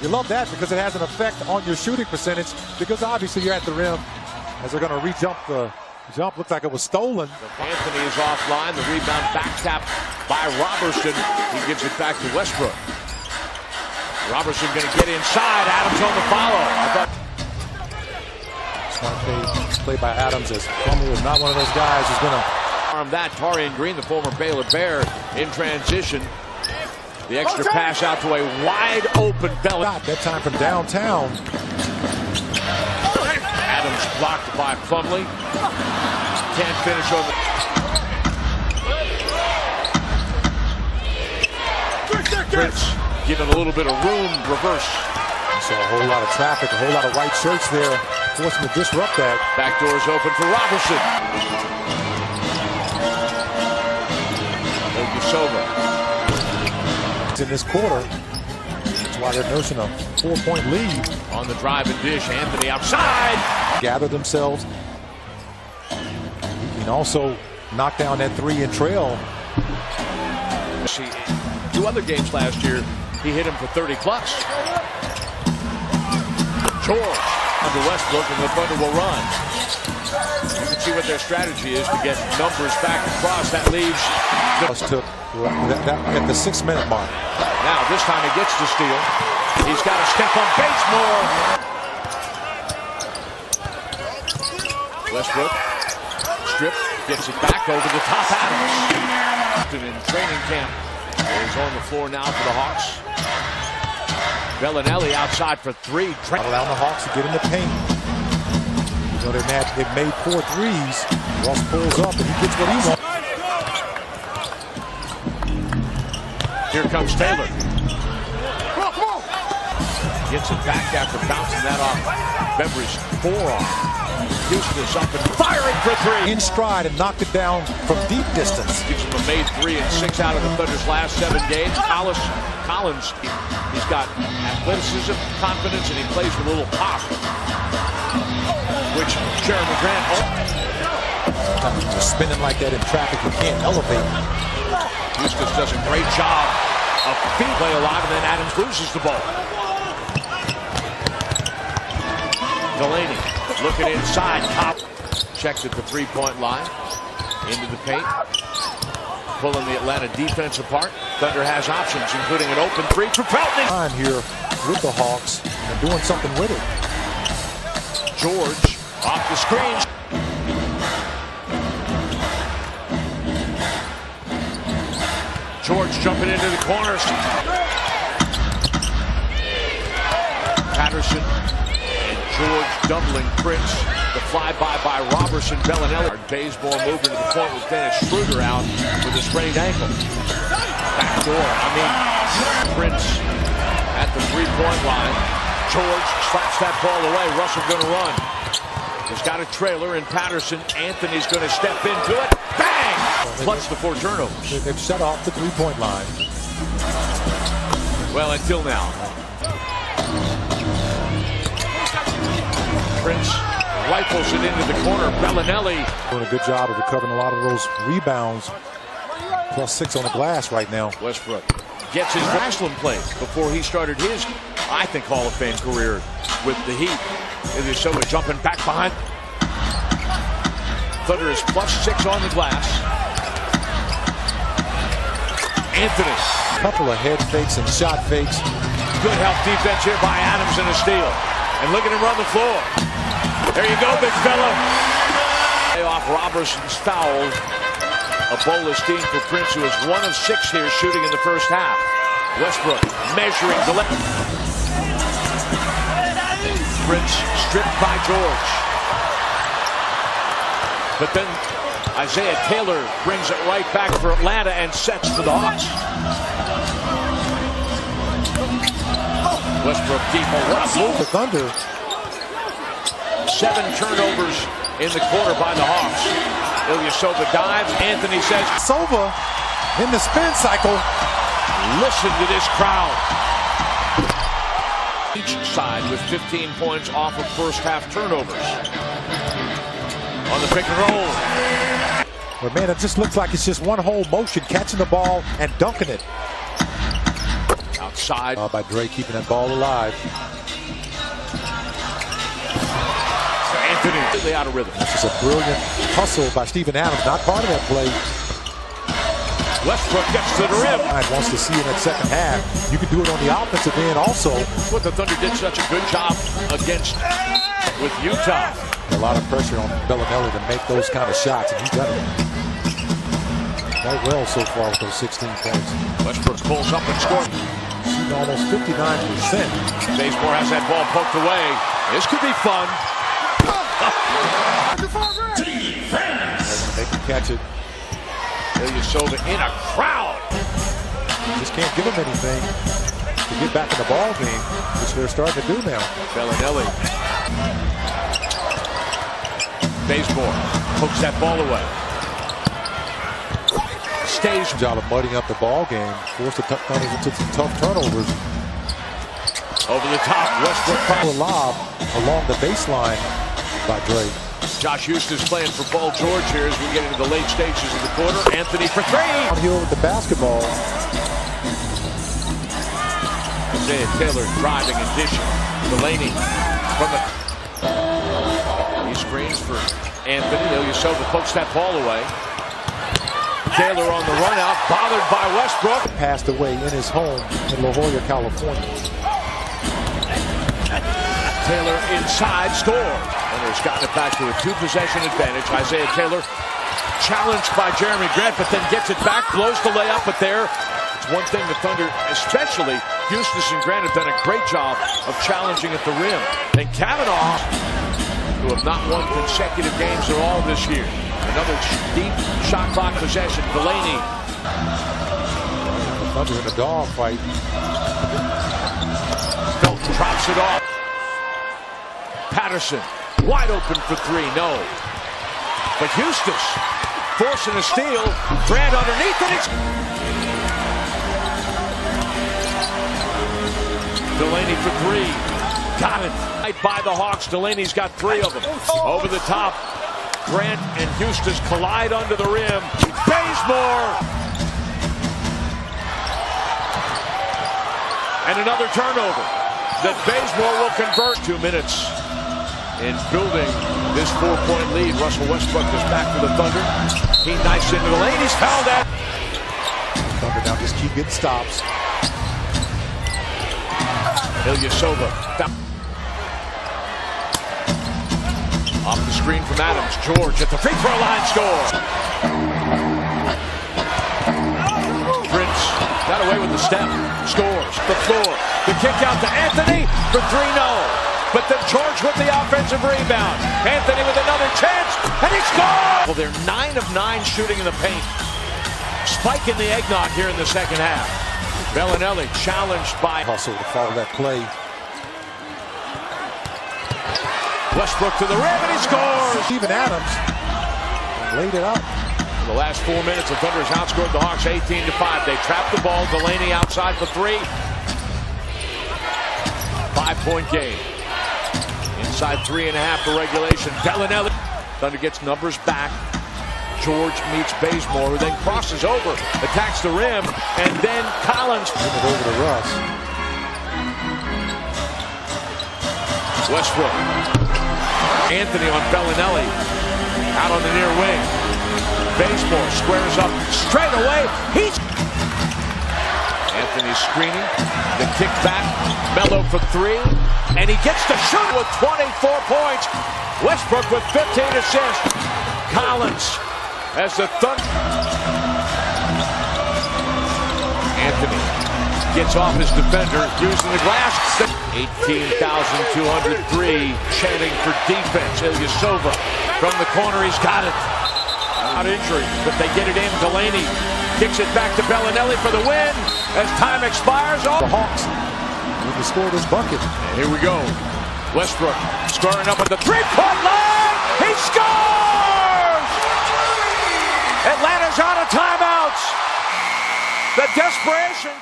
You love that because it has an effect on your shooting percentage, because obviously you're at the rim as they're going to re-jump the jump. Looked like it was stolen. Anthony is offline. The rebound back tap by Robertson. He gives it back to Westbrook. Robertson going to get inside. Adams on the follow. Smart play by Adams, as Plumlee is not one of those guys who's going to arm that. Tarian Green, the former Baylor Bear, in transition. The extra pass out to a wide open Bell. That time from downtown. Adams blocked by Plumlee. Can't finish on the Prince giving a little bit of room. Reverse. So a whole lot of traffic, a whole lot of white shirts there, forcing to disrupt that. Back door's open for Robertson. Okusova. In this quarter, that's why they're nursing a 4-point lead. On the drive and dish, Anthony outside. Gather themselves. He can also knock down that 3 and trail. Two other games last year, he hit him for 30 plus. George under Westbrook, and the Thunder will run. You can see what their strategy is to get numbers back across. That leaves. Took at the 6-minute mark. Now this time he gets to steal. He's got to step on Basemore. Westbrook strip, gets it back over the top. Adams in training camp is on the floor now for the Hawks. Bellinelli outside for 3. Allowing the Hawks to get in the paint. You know, they've made 4 threes. Ross pulls up and he gets what he wants. Here comes Taylor. Gets it back after bouncing that off Beverly's forearm. Houston is up and firing for 3. In stride and knocked it down from deep distance. Gives him a made 3 and 6 out of the Thunder's last 7 games. Collins, he's got athleticism, confidence, and he plays with a little pop. Which Jeremy Grant. Just spinning like that in traffic, you can't elevate. Houston does a great job of feet play alive, and then Adams loses the ball. Delaney looking inside. Top checked at the 3-point line. Into the paint. Pulling the Atlanta defense apart. Thunder has options, including an open 3 for Felton. On here with the Hawks and doing something with it. George off the screen. George jumping into the corners. Patterson and George doubling Prince. The flyby by Robertson. Bellinelli. Bazemore moving to the point with Dennis Schroeder out with a sprained ankle. Back door. Prince at the 3-point line. George slaps that ball away. Russell going to run. He's got a trailer in Patterson. Anthony's going to step into it. Bang! Plus the 4 turnovers. They've shut off the 3-point line. Well, until now. Prince rifles it into the corner. Bellinelli doing a good job of recovering a lot of those rebounds. Plus 6 on the glass right now. Westbrook gets his wrestling play before he started his, I think, Hall of Fame career with the Heat. Minnesota jumping back behind. Thunder is plus 6 on the glass. Anthony. A couple of head fakes and shot fakes. Good help defense here by Adams and a steal. And look at him run the floor. There you go, big fella. Off Robertson's foul. A bonus team for Prince, who is 1 of 6 here shooting in the first half. Westbrook measuring the left. Prince stripped by George. But then Isaiah Taylor brings it right back for Atlanta and sets for the Hawks. Westbrook deep. What a move. The Thunder. 7 turnovers in the quarter by the Hawks. Ilyasova dives. Anthony says, Sova in the spin cycle. Listen to this crowd. Each side with 15 points off of first half turnovers. On the pick and roll. But man, it just looks like it's just one whole motion, catching the ball and dunking it. side. By Dre keeping that ball alive. Anthony completely out of rhythm. This is a brilliant hustle by Steven Adams, not part of that play. Westbrook gets to the rim. Wants to see in that second half. You can do it on the offensive end also. What the Thunder did such a good job against with Utah. A lot of pressure on Bellinelli to make those kind of shots, and he got it quite well so far with those 16 points. Westbrook pulls up and scores. Shooting almost 59%. Bazemore has that ball poked away. This could be fun. They can catch it. Ilyasova in a crowd. Just can't give them anything to get back in the ball game, which they're starting to do now. Bellinelli. Bazemore pokes that ball away. Stays. Job of mudding up the ball game, forced the Thunder into some tough turnovers. Over the top, Westbrook. A lob along the baseline by Dre. Josh Houston's playing for Paul George here as we get into the late stages of the quarter. Anthony for three. Downhill with the basketball. Isaiah Taylor driving and dishing. Delaney from the. He screens for Anthony. Ilyasova pokes that ball away. Taylor on the run out, bothered by Westbrook. Passed away in his home in La Jolla, California. Taylor inside, scores. Thunder's gotten it back to a two-possession advantage. Isaiah Taylor challenged by Jeremy Grant, but then gets it back, blows the layup, but there, it's one thing the Thunder, especially Houston and Grant, have done a great job of challenging at the rim. And Kavanaugh, who have not won consecutive games at all this year. Another deep shot clock possession. Delaney. The Thunder in a dogfight. Felton drops it off. Patterson wide open for three. No. But Houston forcing a steal. Grant underneath it. Delaney for three. Got it. Right by the Hawks. Delaney's got three of them. Over the top. Grant and Houston collide under the rim. Bazemore. And another turnover that Bazemore will convert. 2 minutes in building this 4-point lead. Russell Westbrook is back to the Thunder. He knifes into the lane. He's fouled at. Thunder now just keep getting stops. Ilyasova. Off the screen from Adams. George at the free throw line scores. Prince got away with the step. Scores. The floor. The kick out to Anthony for three. No. But then George with the offensive rebound. Anthony with another chance. And he scores. Well, they're 9 of 9 shooting in the paint. Spike in the eggnog here in the second half. Bellinelli challenged by Hustle to follow that play. Westbrook to the rim, and he scores! Steven Adams laid it up. In the last 4 minutes, the Thunder has outscored the Hawks 18-5. They trap the ball. Delaney outside for three. 5-point game. Inside 3.5 for regulation. Bellinelli. Thunder gets numbers back. George meets Bazemore, who then crosses over, attacks the rim, and then Collins. Give it over to Russ. Westbrook. Anthony on Bellinelli. Out on the near wing. Bazemore squares up straight away. Anthony screening. The kick back. Melo for three. And he gets to shoot with 24 points. Westbrook with 15 assists. Collins as the Thunder. Anthony gets off his defender, using the glass. 18,203 chanting for defense. Ilyasova from the corner, he's got it. Not injury, but they get it in. Delaney kicks it back to Bellinelli for the win. As time expires, The Hawks need to score this bucket. And here we go. Westbrook scoring up at the three-point line. He scores! Atlanta's out of timeouts. The desperation.